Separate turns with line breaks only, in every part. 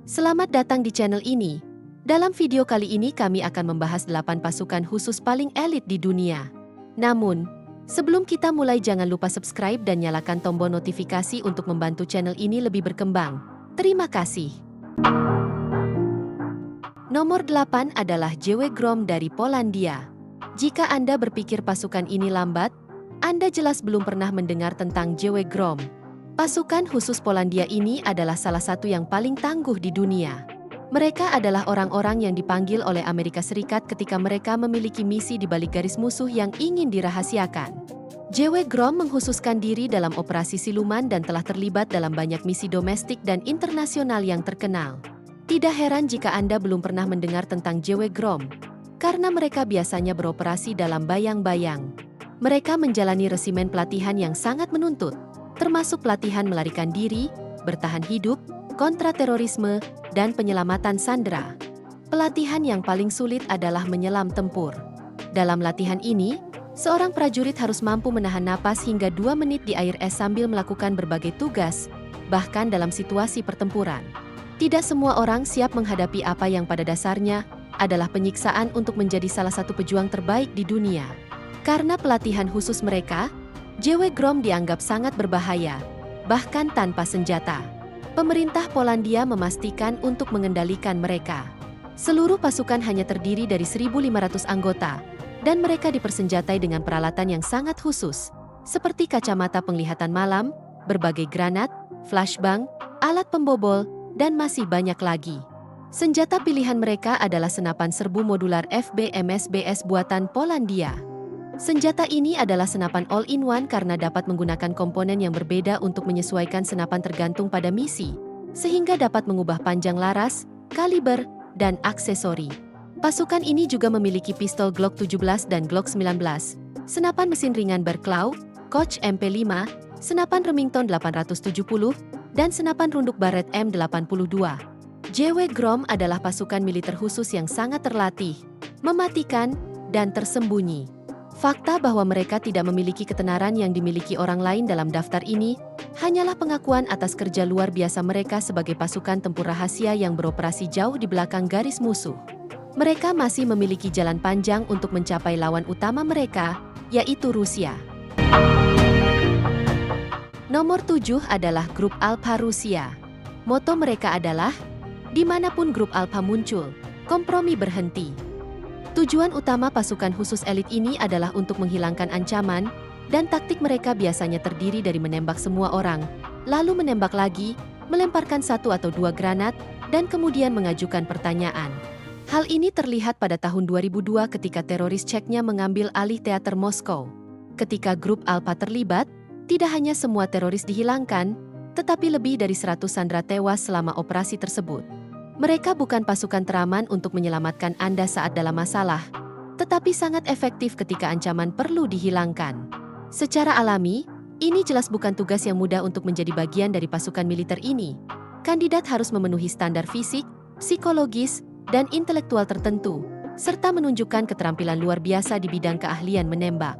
Selamat datang di channel ini. Dalam video kali ini kami akan membahas 8 pasukan khusus paling elit di dunia. Namun, sebelum kita mulai jangan lupa subscribe dan nyalakan tombol notifikasi untuk membantu channel ini lebih berkembang. Terima kasih. Nomor 8 adalah JW Grom dari Polandia. Jika Anda berpikir pasukan ini lambat, Anda jelas belum pernah mendengar tentang JW Grom. Pasukan khusus Polandia ini adalah salah satu yang paling tangguh di dunia. Mereka adalah orang-orang yang dipanggil oleh Amerika Serikat ketika mereka memiliki misi di balik garis musuh yang ingin dirahasiakan. JW Grom mengkhususkan diri dalam operasi siluman dan telah terlibat dalam banyak misi domestik dan internasional yang terkenal. Tidak heran jika Anda belum pernah mendengar tentang JW Grom, karena mereka biasanya beroperasi dalam bayang-bayang. Mereka menjalani resimen pelatihan yang sangat menuntut, termasuk pelatihan melarikan diri, bertahan hidup, kontraterorisme, dan penyelamatan sandera. Pelatihan yang paling sulit adalah menyelam tempur. Dalam latihan ini, seorang prajurit harus mampu menahan napas hingga 2 menit di air es sambil melakukan berbagai tugas, bahkan dalam situasi pertempuran. Tidak semua orang siap menghadapi apa yang pada dasarnya adalah penyiksaan untuk menjadi salah satu pejuang terbaik di dunia. Karena pelatihan khusus mereka, JW Grom dianggap sangat berbahaya, bahkan tanpa senjata. Pemerintah Polandia memastikan untuk mengendalikan mereka. Seluruh pasukan hanya terdiri dari 1.500 anggota, dan mereka dipersenjatai dengan peralatan yang sangat khusus, seperti kacamata penglihatan malam, berbagai granat, flashbang, alat pembobol, dan masih banyak lagi. Senjata pilihan mereka adalah senapan serbu modular FBMSBS buatan Polandia. Senjata ini adalah senapan all-in-one karena dapat menggunakan komponen yang berbeda untuk menyesuaikan senapan tergantung pada misi, sehingga dapat mengubah panjang laras, kaliber, dan aksesori. Pasukan ini juga memiliki pistol Glock 17 dan Glock 19, senapan mesin ringan Berklau, Koch MP5, senapan Remington 870, dan senapan runduk Barrett M82. JW Grom adalah pasukan militer khusus yang sangat terlatih, mematikan, dan tersembunyi. Fakta bahwa mereka tidak memiliki ketenaran yang dimiliki orang lain dalam daftar ini hanyalah pengakuan atas kerja luar biasa mereka sebagai pasukan tempur rahasia yang beroperasi jauh di belakang garis musuh. Mereka masih memiliki jalan panjang untuk mencapai lawan utama mereka, yaitu Rusia. Nomor 7 adalah Grup Alpha Rusia. Moto mereka adalah, dimanapun Grup Alpha muncul, kompromi berhenti. Tujuan utama pasukan khusus elit ini adalah untuk menghilangkan ancaman, dan taktik mereka biasanya terdiri dari menembak semua orang, lalu menembak lagi, melemparkan 1 atau 2 granat, dan kemudian mengajukan pertanyaan. Hal ini terlihat pada tahun 2002 ketika teroris Chechnya mengambil alih teater Moskow. Ketika grup Alpha terlibat, tidak hanya semua teroris dihilangkan, tetapi lebih dari 100 sandera tewas selama operasi tersebut. Mereka bukan pasukan teraman untuk menyelamatkan Anda saat dalam masalah, tetapi sangat efektif ketika ancaman perlu dihilangkan. Secara alami, ini jelas bukan tugas yang mudah untuk menjadi bagian dari pasukan militer ini. Kandidat harus memenuhi standar fisik, psikologis, dan intelektual tertentu, serta menunjukkan keterampilan luar biasa di bidang keahlian menembak.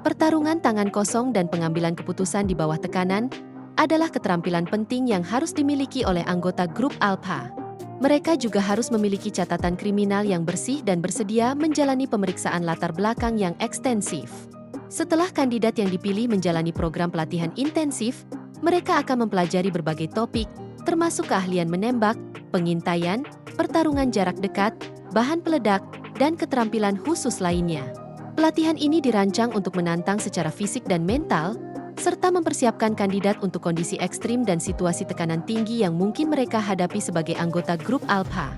Pertarungan tangan kosong dan pengambilan keputusan di bawah tekanan adalah keterampilan penting yang harus dimiliki oleh anggota grup Alpha. Mereka juga harus memiliki catatan kriminal yang bersih dan bersedia menjalani pemeriksaan latar belakang yang ekstensif. Setelah kandidat yang dipilih menjalani program pelatihan intensif, mereka akan mempelajari berbagai topik, termasuk keahlian menembak, pengintaian, pertarungan jarak dekat, bahan peledak, dan keterampilan khusus lainnya. Pelatihan ini dirancang untuk menantang secara fisik dan mental, serta mempersiapkan kandidat untuk kondisi ekstrim dan situasi tekanan tinggi yang mungkin mereka hadapi sebagai anggota grup Alpha.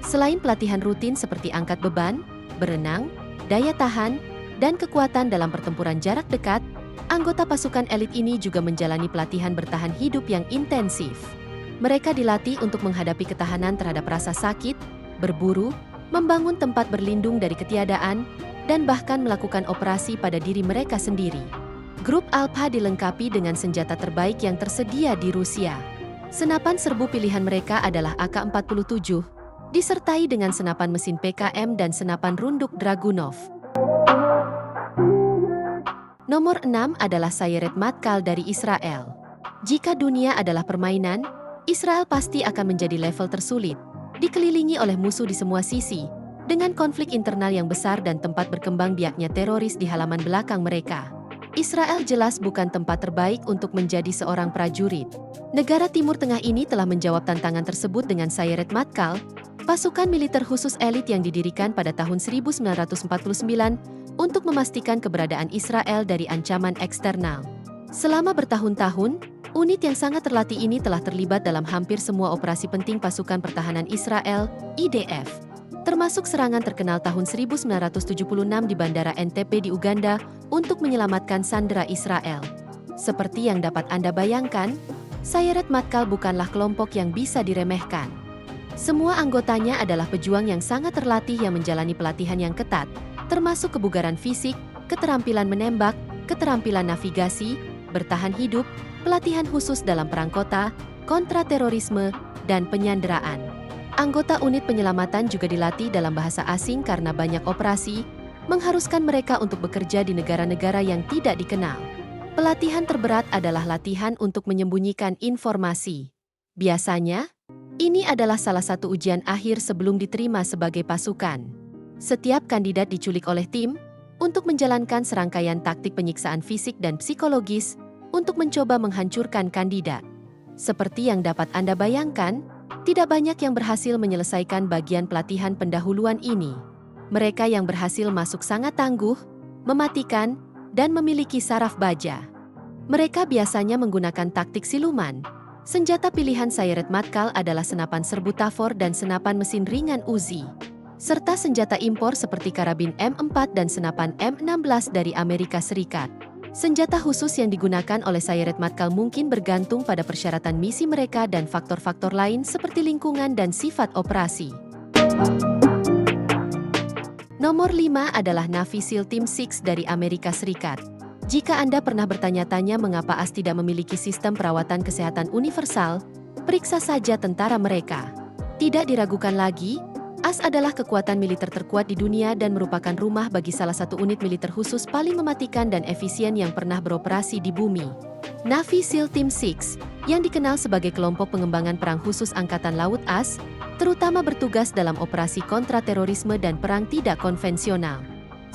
Selain pelatihan rutin seperti angkat beban, berenang, daya tahan, dan kekuatan dalam pertempuran jarak dekat, anggota pasukan elit ini juga menjalani pelatihan bertahan hidup yang intensif. Mereka dilatih untuk menghadapi ketahanan terhadap rasa sakit, berburu, membangun tempat berlindung dari ketiadaan, dan bahkan melakukan operasi pada diri mereka sendiri. Grup Alpha dilengkapi dengan senjata terbaik yang tersedia di Rusia. Senapan serbu pilihan mereka adalah AK-47, disertai dengan senapan mesin PKM dan senapan runduk Dragunov. Nomor 6 adalah Sayeret Matkal dari Israel. Jika dunia adalah permainan, Israel pasti akan menjadi level tersulit, dikelilingi oleh musuh di semua sisi, dengan konflik internal yang besar dan tempat berkembang biaknya teroris di halaman belakang mereka. Israel jelas bukan tempat terbaik untuk menjadi seorang prajurit. Negara Timur Tengah ini telah menjawab tantangan tersebut dengan Sayeret Matkal, pasukan militer khusus elit yang didirikan pada tahun 1949 untuk memastikan keberadaan Israel dari ancaman eksternal. Selama bertahun-tahun, unit yang sangat terlatih ini telah terlibat dalam hampir semua operasi penting pasukan pertahanan Israel, IDF. Termasuk serangan terkenal tahun 1976 di Bandara Entebbe di Uganda untuk menyelamatkan sandera Israel. Seperti yang dapat Anda bayangkan, Sayeret Matkal bukanlah kelompok yang bisa diremehkan. Semua anggotanya adalah pejuang yang sangat terlatih yang menjalani pelatihan yang ketat, termasuk kebugaran fisik, keterampilan menembak, keterampilan navigasi, bertahan hidup, pelatihan khusus dalam perang kota, kontraterorisme, dan penyanderaan. Anggota unit penyelamatan juga dilatih dalam bahasa asing karena banyak operasi, mengharuskan mereka untuk bekerja di negara-negara yang tidak dikenal. Pelatihan terberat adalah latihan untuk menyembunyikan informasi. Biasanya, ini adalah salah satu ujian akhir sebelum diterima sebagai pasukan. Setiap kandidat diculik oleh tim untuk menjalankan serangkaian taktik penyiksaan fisik dan psikologis untuk mencoba menghancurkan kandidat. Seperti yang dapat Anda bayangkan, tidak banyak yang berhasil menyelesaikan bagian pelatihan pendahuluan ini. Mereka yang berhasil masuk sangat tangguh, mematikan, dan memiliki saraf baja. Mereka biasanya menggunakan taktik siluman. Senjata pilihan Sayeret Matkal adalah senapan serbu Tafor dan senapan mesin ringan Uzi, serta senjata impor seperti karabin M4 dan senapan M16 dari Amerika Serikat. Senjata khusus yang digunakan oleh Sayeret Matkal mungkin bergantung pada persyaratan misi mereka dan faktor-faktor lain seperti lingkungan dan sifat operasi. Nomor 5 adalah Navy SEAL Team 6 dari Amerika Serikat. Jika Anda pernah bertanya-tanya mengapa AS tidak memiliki sistem perawatan kesehatan universal, periksa saja tentara mereka. Tidak diragukan lagi, AS adalah kekuatan militer terkuat di dunia dan merupakan rumah bagi salah satu unit militer khusus paling mematikan dan efisien yang pernah beroperasi di bumi. Navy SEAL Team 6, yang dikenal sebagai kelompok pengembangan perang khusus Angkatan Laut AS, terutama bertugas dalam operasi kontraterorisme dan perang tidak konvensional.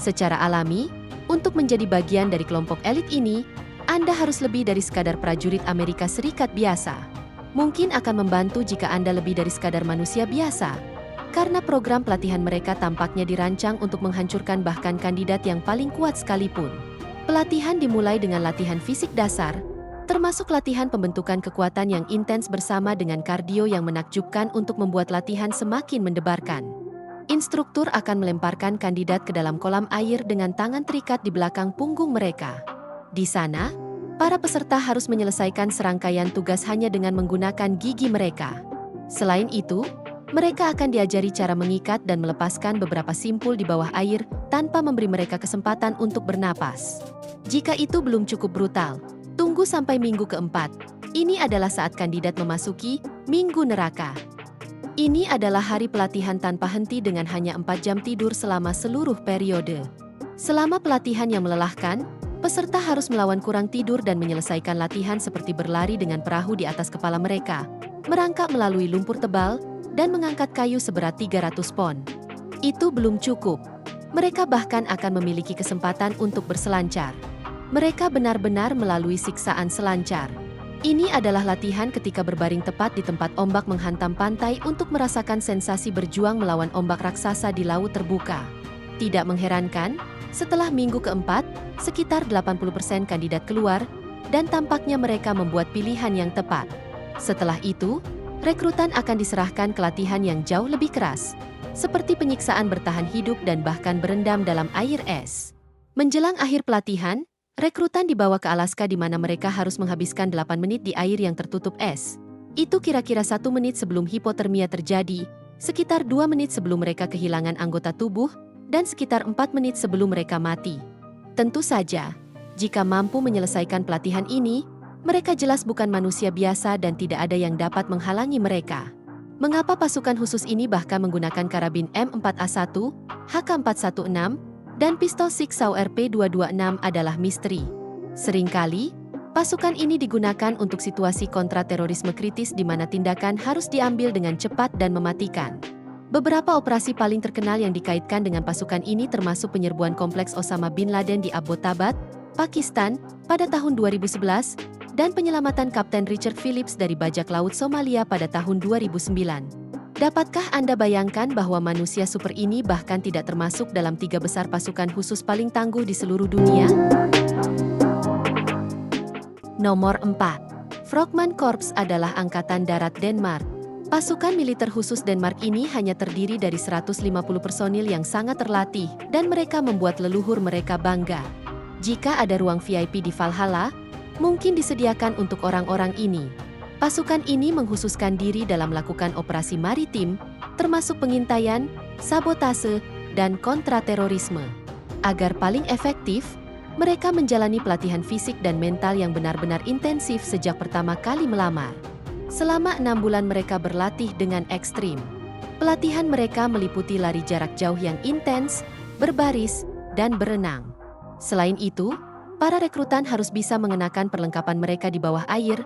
Secara alami, untuk menjadi bagian dari kelompok elit ini, Anda harus lebih dari sekadar prajurit Amerika Serikat biasa. Mungkin akan membantu jika Anda lebih dari sekadar manusia biasa, karena program pelatihan mereka tampaknya dirancang untuk menghancurkan bahkan kandidat yang paling kuat sekalipun. Pelatihan dimulai dengan latihan fisik dasar, termasuk latihan pembentukan kekuatan yang intens bersama dengan kardio yang menakjubkan untuk membuat latihan semakin mendebarkan. Instruktur akan melemparkan kandidat ke dalam kolam air dengan tangan terikat di belakang punggung mereka. Di sana, para peserta harus menyelesaikan serangkaian tugas hanya dengan menggunakan gigi mereka. Selain itu, mereka akan diajari cara mengikat dan melepaskan beberapa simpul di bawah air tanpa memberi mereka kesempatan untuk bernapas. Jika itu belum cukup brutal, tunggu sampai minggu keempat. Ini adalah saat kandidat memasuki Minggu Neraka. Ini adalah hari pelatihan tanpa henti dengan hanya 4 jam tidur selama seluruh periode. Selama pelatihan yang melelahkan, peserta harus melawan kurang tidur dan menyelesaikan latihan seperti berlari dengan perahu di atas kepala mereka, merangkak melalui lumpur tebal, dan mengangkat kayu seberat 300 pon. Itu belum cukup. Mereka bahkan akan memiliki kesempatan untuk berselancar. Mereka benar-benar melalui siksaan selancar. Ini adalah latihan ketika berbaring tepat di tempat ombak menghantam pantai untuk merasakan sensasi berjuang melawan ombak raksasa di laut terbuka. Tidak mengherankan, setelah minggu keempat, sekitar 80% kandidat keluar, dan tampaknya mereka membuat pilihan yang tepat. Setelah itu, rekrutan akan diserahkan ke latihan yang jauh lebih keras, seperti penyiksaan bertahan hidup dan bahkan berendam dalam air es. Menjelang akhir pelatihan, rekrutan dibawa ke Alaska di mana mereka harus menghabiskan 8 menit di air yang tertutup es. Itu kira-kira 1 menit sebelum hipotermia terjadi, sekitar 2 menit sebelum mereka kehilangan anggota tubuh, dan sekitar 4 menit sebelum mereka mati. Tentu saja, jika mampu menyelesaikan pelatihan ini, mereka jelas bukan manusia biasa dan tidak ada yang dapat menghalangi mereka. Mengapa pasukan khusus ini bahkan menggunakan karabin M4A1, HK416, dan pistol Sig Sauer P226 adalah misteri. Seringkali, Pasukan ini digunakan untuk situasi kontraterorisme kritis di mana tindakan harus diambil dengan cepat dan mematikan. Beberapa operasi paling terkenal yang dikaitkan dengan pasukan ini termasuk penyerbuan kompleks Osama bin Laden di Abbottabad, Pakistan, pada tahun 2011, dan penyelamatan Kapten Richard Phillips dari bajak laut Somalia pada tahun 2009. Dapatkah Anda bayangkan bahwa manusia super ini bahkan tidak termasuk dalam 3 besar pasukan khusus paling tangguh di seluruh dunia? Nomor 4. Frogman Korps adalah Angkatan Darat Denmark. Pasukan militer khusus Denmark ini hanya terdiri dari 150 personil yang sangat terlatih, dan mereka membuat leluhur mereka bangga. Jika ada ruang VIP di Valhalla, mungkin disediakan untuk orang-orang ini. Pasukan ini mengkhususkan diri dalam melakukan operasi maritim, termasuk pengintaian, sabotase, dan kontraterorisme. Agar paling efektif, mereka menjalani pelatihan fisik dan mental yang benar-benar intensif sejak pertama kali melamar. Selama 6 bulan mereka berlatih dengan ekstrim. Pelatihan mereka meliputi lari jarak jauh yang intens, berbaris, dan berenang. Selain itu, para rekrutan harus bisa mengenakan perlengkapan mereka di bawah air,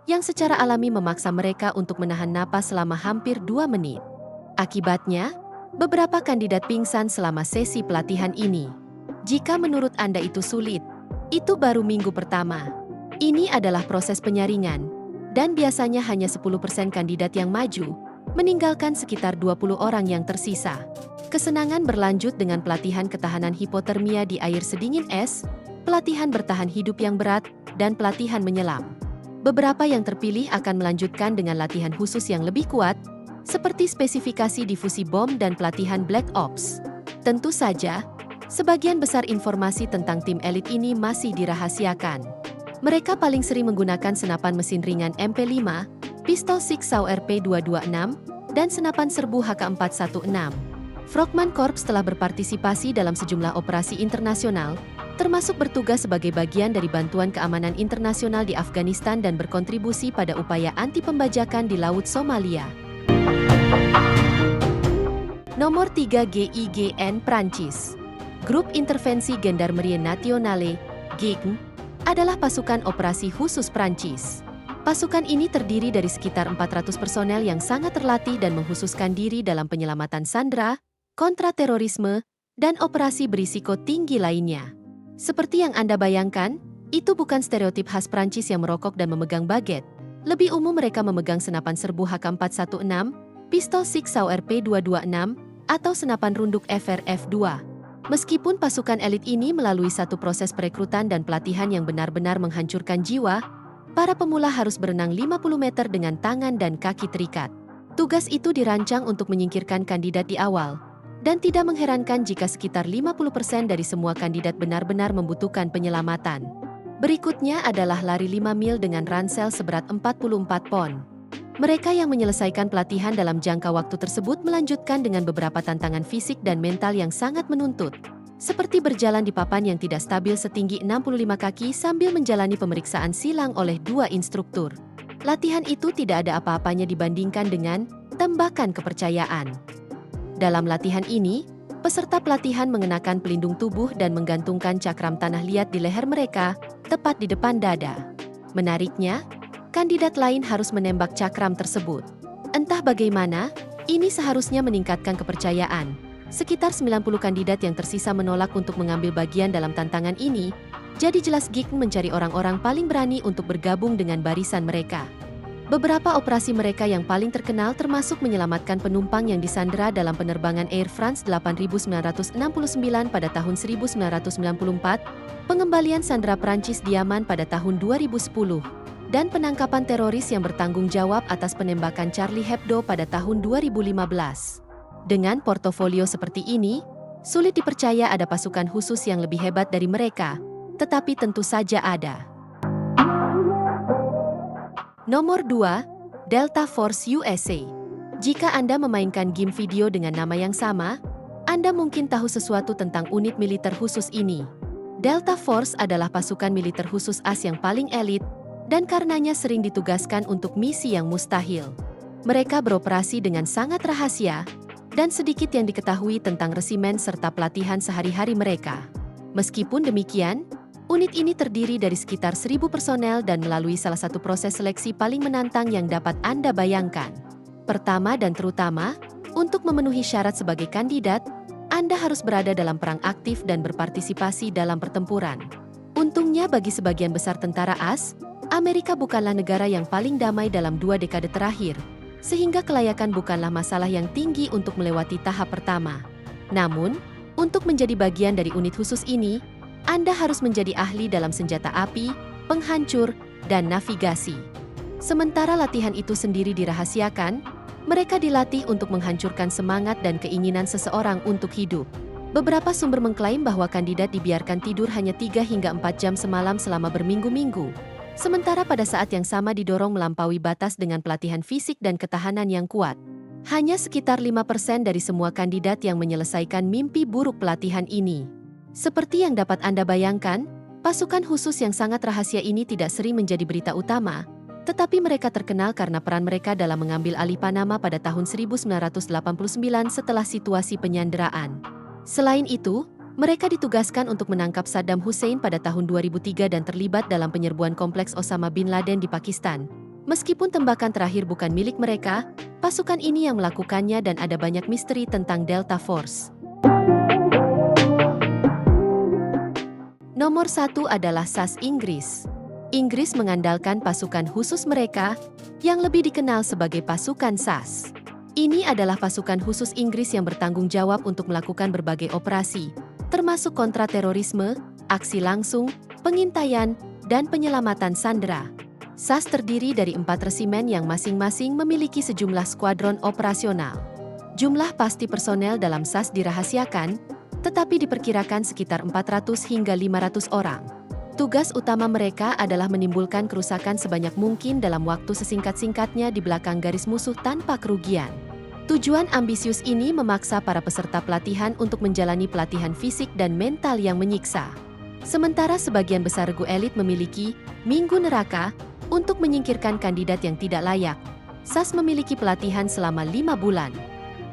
yang secara alami memaksa mereka untuk menahan napas selama hampir 2 menit. Akibatnya, beberapa kandidat pingsan selama sesi pelatihan ini. Jika menurut Anda itu sulit, itu baru minggu pertama. Ini adalah proses penyaringan, dan biasanya hanya 10% kandidat yang maju, meninggalkan sekitar 20 orang yang tersisa. Kesenangan berlanjut dengan pelatihan ketahanan hipotermia di air sedingin es, pelatihan bertahan hidup yang berat, dan pelatihan menyelam. Beberapa yang terpilih akan melanjutkan dengan latihan khusus yang lebih kuat, seperti spesifikasi difusi bom dan pelatihan Black Ops. Tentu saja, sebagian besar informasi tentang tim elit ini masih dirahasiakan. Mereka paling sering menggunakan senapan mesin ringan MP5, pistol Sig Sauer P226, dan senapan serbu HK416. Frogman Korps telah berpartisipasi dalam sejumlah operasi internasional, termasuk bertugas sebagai bagian dari bantuan keamanan internasional di Afghanistan dan berkontribusi pada upaya anti pembajakan di Laut Somalia. Nomor 3 GIGN Prancis. Grup Intervensi Gendarmerie Nationale, GIGN, adalah pasukan operasi khusus Prancis. Pasukan ini terdiri dari sekitar 400 personel yang sangat terlatih dan mengkhususkan diri dalam penyelamatan sandera, kontraterorisme, dan operasi berisiko tinggi lainnya. Seperti yang Anda bayangkan, itu bukan stereotip khas Prancis yang merokok dan memegang baget. Lebih umum mereka memegang senapan serbu HK416, pistol Sig Sauer P226, atau senapan runduk FRF2. Meskipun pasukan elit ini melalui satu proses perekrutan dan pelatihan yang benar-benar menghancurkan jiwa, para pemula harus berenang 50 meter dengan tangan dan kaki terikat. Tugas itu dirancang untuk menyingkirkan kandidat di awal, dan tidak mengherankan jika sekitar 50% dari semua kandidat benar-benar membutuhkan penyelamatan. Berikutnya adalah lari 5 mil dengan ransel seberat 44 pon. Mereka yang menyelesaikan pelatihan dalam jangka waktu tersebut melanjutkan dengan beberapa tantangan fisik dan mental yang sangat menuntut, seperti berjalan di papan yang tidak stabil setinggi 65 kaki sambil menjalani pemeriksaan silang oleh 2 instruktur. Latihan itu tidak ada apa-apanya dibandingkan dengan tembakan kepercayaan. Dalam latihan ini, peserta pelatihan mengenakan pelindung tubuh dan menggantungkan cakram tanah liat di leher mereka, tepat di depan dada. Menariknya, kandidat lain harus menembak cakram tersebut. Entah bagaimana, ini seharusnya meningkatkan kepercayaan. Sekitar 90 kandidat yang tersisa menolak untuk mengambil bagian dalam tantangan ini, jadi jelas GIGN mencari orang-orang paling berani untuk bergabung dengan barisan mereka. Beberapa operasi mereka yang paling terkenal termasuk menyelamatkan penumpang yang disandera dalam penerbangan Air France 8969 pada tahun 1994, pengembalian sandera Prancis di Yaman pada tahun 2010, dan penangkapan teroris yang bertanggung jawab atas penembakan Charlie Hebdo pada tahun 2015. Dengan portofolio seperti ini, sulit dipercaya ada pasukan khusus yang lebih hebat dari mereka, tetapi tentu saja ada. Nomor 2, Delta Force USA. Jika Anda memainkan game video dengan nama yang sama, Anda mungkin tahu sesuatu tentang unit militer khusus ini. Delta Force adalah pasukan militer khusus AS yang paling elit, dan karenanya sering ditugaskan untuk misi yang mustahil. Mereka beroperasi dengan sangat rahasia, dan sedikit yang diketahui tentang resimen serta pelatihan sehari-hari mereka. Meskipun demikian, Unit ini terdiri dari sekitar 1.000 personel dan melalui salah satu proses seleksi paling menantang yang dapat Anda bayangkan. Pertama dan terutama, untuk memenuhi syarat sebagai kandidat, Anda harus berada dalam perang aktif dan berpartisipasi dalam pertempuran. Untungnya bagi sebagian besar tentara AS, Amerika bukanlah negara yang paling damai dalam 2 dekade terakhir, sehingga kelayakan bukanlah masalah yang tinggi untuk melewati tahap pertama. Namun, untuk menjadi bagian dari unit khusus ini, Anda harus menjadi ahli dalam senjata api, penghancur, dan navigasi. Sementara latihan itu sendiri dirahasiakan, mereka dilatih untuk menghancurkan semangat dan keinginan seseorang untuk hidup. Beberapa sumber mengklaim bahwa kandidat dibiarkan tidur hanya 3 hingga 4 jam semalam selama berminggu-minggu. Sementara pada saat yang sama didorong melampaui batas dengan pelatihan fisik dan ketahanan yang kuat. Hanya sekitar 5% dari semua kandidat yang menyelesaikan mimpi buruk pelatihan ini. Seperti yang dapat Anda bayangkan, pasukan khusus yang sangat rahasia ini tidak sering menjadi berita utama, tetapi mereka terkenal karena peran mereka dalam mengambil alih Panama pada tahun 1989 setelah situasi penyanderaan. Selain itu, mereka ditugaskan untuk menangkap Saddam Hussein pada tahun 2003 dan terlibat dalam penyerbuan kompleks Osama bin Laden di Pakistan. Meskipun tembakan terakhir bukan milik mereka, pasukan ini yang melakukannya dan ada banyak misteri tentang Delta Force. Nomor 1 adalah SAS Inggris. Inggris mengandalkan pasukan khusus mereka, yang lebih dikenal sebagai pasukan SAS. Ini adalah pasukan khusus Inggris yang bertanggung jawab untuk melakukan berbagai operasi, termasuk kontraterorisme, aksi langsung, pengintaian, dan penyelamatan sandera. SAS terdiri dari 4 resimen yang masing-masing memiliki sejumlah skuadron operasional. Jumlah pasti personel dalam SAS dirahasiakan, tetapi diperkirakan sekitar 400 hingga 500 orang. Tugas utama mereka adalah menimbulkan kerusakan sebanyak mungkin dalam waktu sesingkat-singkatnya di belakang garis musuh tanpa kerugian. Tujuan ambisius ini memaksa para peserta pelatihan untuk menjalani pelatihan fisik dan mental yang menyiksa. Sementara sebagian besar regu elit memiliki Minggu Neraka untuk menyingkirkan kandidat yang tidak layak. SAS memiliki pelatihan selama 5 bulan.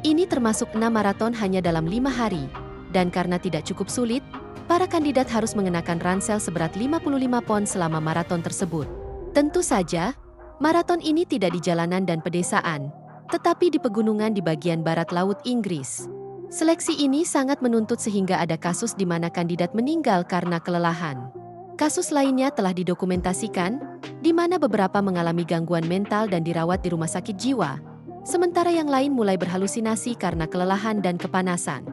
Ini termasuk 6 maraton hanya dalam 5 hari. Dan karena tidak cukup sulit, para kandidat harus mengenakan ransel seberat 55 pon selama maraton tersebut. Tentu saja, maraton ini tidak di jalanan dan pedesaan, tetapi di pegunungan di bagian barat laut Inggris. Seleksi ini sangat menuntut sehingga ada kasus di mana kandidat meninggal karena kelelahan. Kasus lainnya telah didokumentasikan, di mana beberapa mengalami gangguan mental dan dirawat di rumah sakit jiwa, sementara yang lain mulai berhalusinasi karena kelelahan dan kepanasan.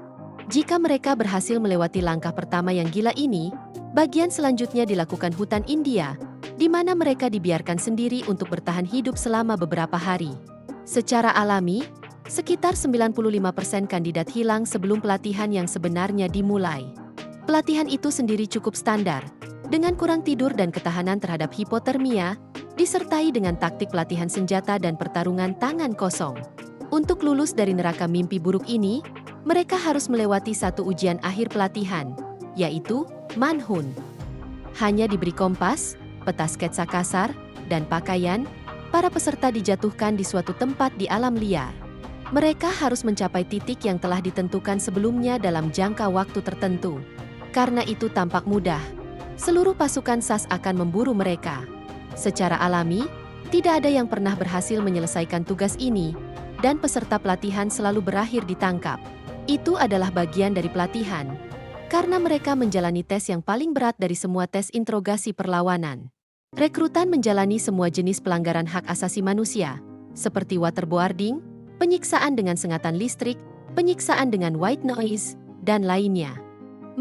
Jika mereka berhasil melewati langkah pertama yang gila ini, bagian selanjutnya dilakukan hutan India, di mana mereka dibiarkan sendiri untuk bertahan hidup selama beberapa hari. Secara alami, sekitar 95% kandidat hilang sebelum pelatihan yang sebenarnya dimulai. Pelatihan itu sendiri cukup standar, dengan kurang tidur dan ketahanan terhadap hipotermia, disertai dengan taktik pelatihan senjata dan pertarungan tangan kosong. Untuk lulus dari neraka mimpi buruk ini, mereka harus melewati satu ujian akhir pelatihan, yaitu manhun. Hanya diberi kompas, peta sketsa kasar, dan pakaian, para peserta dijatuhkan di suatu tempat di alam liar. Mereka harus mencapai titik yang telah ditentukan sebelumnya dalam jangka waktu tertentu. Karena itu tampak mudah. Seluruh pasukan SAS akan memburu mereka. Secara alami, tidak ada yang pernah berhasil menyelesaikan tugas ini, dan peserta pelatihan selalu berakhir ditangkap. Itu adalah bagian dari pelatihan, karena mereka menjalani tes yang paling berat dari semua tes interogasi perlawanan. Rekrutan menjalani semua jenis pelanggaran hak asasi manusia, seperti waterboarding, penyiksaan dengan sengatan listrik, penyiksaan dengan white noise, dan lainnya.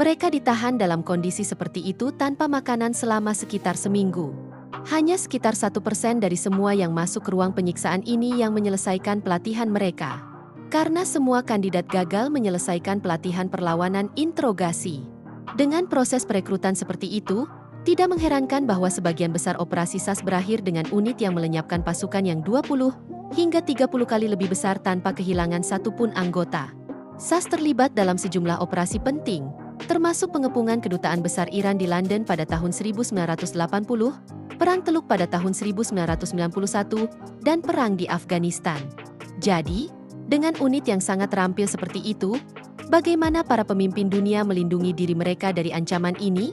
Mereka ditahan dalam kondisi seperti itu tanpa makanan selama sekitar seminggu. Hanya sekitar 1% dari semua yang masuk ke ruang penyiksaan ini yang menyelesaikan pelatihan mereka. Karena semua kandidat gagal menyelesaikan pelatihan perlawanan interogasi. Dengan proses perekrutan seperti itu, tidak mengherankan bahwa sebagian besar operasi SAS berakhir dengan unit yang melenyapkan pasukan yang 20 hingga 30 kali lebih besar tanpa kehilangan satupun anggota. SAS terlibat dalam sejumlah operasi penting, termasuk pengepungan Kedutaan Besar Iran di London pada tahun 1980, Perang Teluk pada tahun 1991, dan Perang di Afghanistan. Jadi, dengan unit yang sangat terampil seperti itu, bagaimana para pemimpin dunia melindungi diri mereka dari ancaman ini?